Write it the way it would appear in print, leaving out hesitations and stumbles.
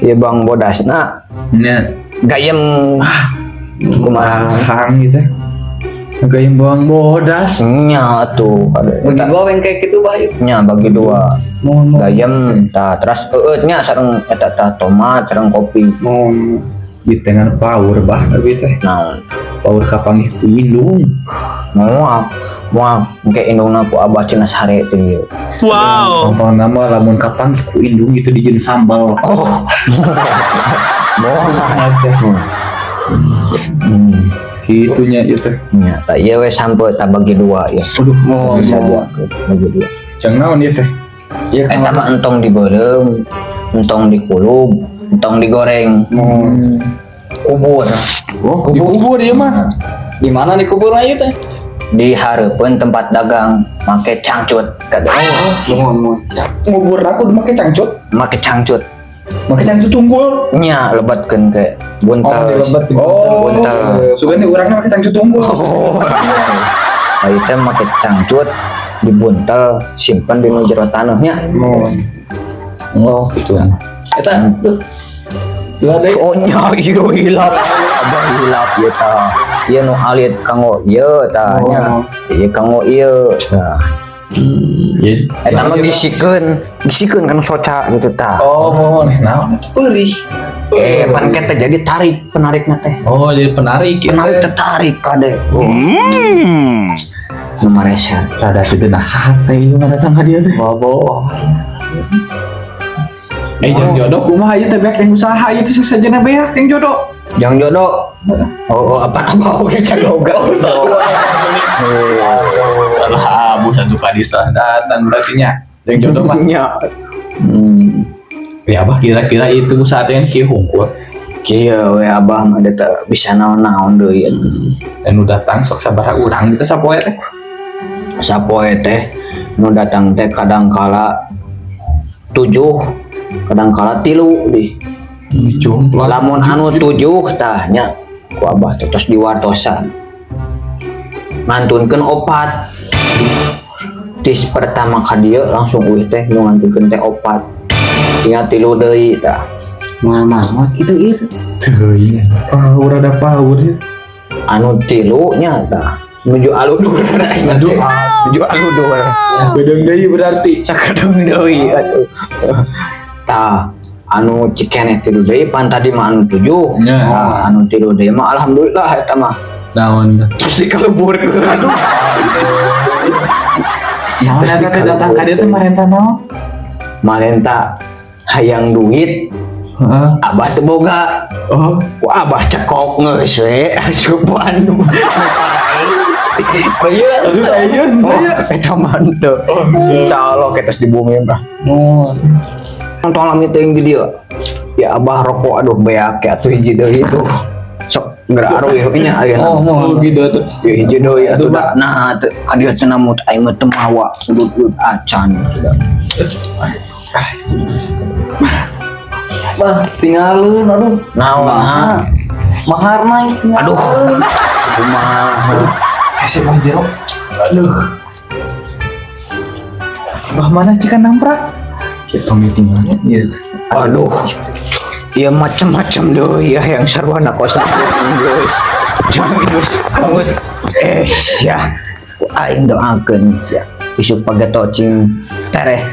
ya bang bodasna nya gayem kumaha gitu gayem bawang bodas nya tuh bagi gua yang kayak gitu baik nya bagi dua mau gayem tah terus nya sareng eta tah tomat sareng kopi mau di tengah power bah tapi teh naon power kapanggih ku indung mau engke indungna ku abah cenah sare teh gampang nama lamun kapanggih ku indung itu dijieun sambal oh gitunya itu nya tak ieu we sampe tak bagi dua ya aduh mau bisa bagi dua jangan naon ieu teh ya eta mah entong dibeureum entong dikulub entong digoreng kubur oh kubur dia mah di mana nih kubur aja teh dihareupeun tempat dagang make cangcut kada mohon ngubur aku udah make cangcut tunggul nya lebatkeun ke buntel buntel sugane urangna make cangcut tunggul ayo teh make cangcut dibuntel simpen di jero taneuhnya oh gitu eta oh nya ieu hilap abah hilap ieu tah ieu nu alit kanggo ieu tah nya ieu kanggo ieu tah eta mah gisikeun kan soca gitu tah oh mohon naon perih pan kita jadi penariknya teh oh jadi penarik tertarik kade numaresan rada sedenah hati mana datang ka dia teh bobo yang jodoh kumaha ieu teh beak yang usaha ieu teh sajana beak yang jodoh oh apa oke caloga salah abu satu kali salah datang berarti nya yang jodoh mah nya ya abah kira-kira itu saat yang kieu hungkul kieu we abah mah teh bisa naon-naon deui dan udah datang sok sabaraha urang gitu sapoe teh nu datang teh kadangkala 7 kadangkala 3 di lamun anu 7 tah nya ku abah teh tos diwartosan ngantunkeun 4 tis pertama ka dieu langsung euy teh nu ngantunkeun teh 4 tinggal 3 deui tah mah itu teuing power ada power anu 3 nya tah menuju aludur menuju aludur bedeng deui berarti sakadung deui atuh tah anu cikene 3 deui pan tadi mah anu 7 nya anu 3 deui mah alhamdulillah eta mah naon terus dikaleburkeun aduh naon eta teh datang ka dieu teh marenta naon marenta hayang duit abah teu boga abah cekok geus we asupan ayeun eta manteu calok eta di bumi mah nonton lami teuing di dieu ya abah rokok aduh beak atuh hiji deui itu sok geura aruh nya ayeuna gitu atuh hiji deui atuh nah ka dieu cenah mut aing mah teu mawa udut acan bah tinggalin aduh naon mahar naik aduh kumaha hese mah jero aduh bah mana cikan namprak kita meetingannya ya aduh ya macam-macam deui ya yang sarwana kosan geus jangan ya aing doakeun sia isuk pagetocing tereh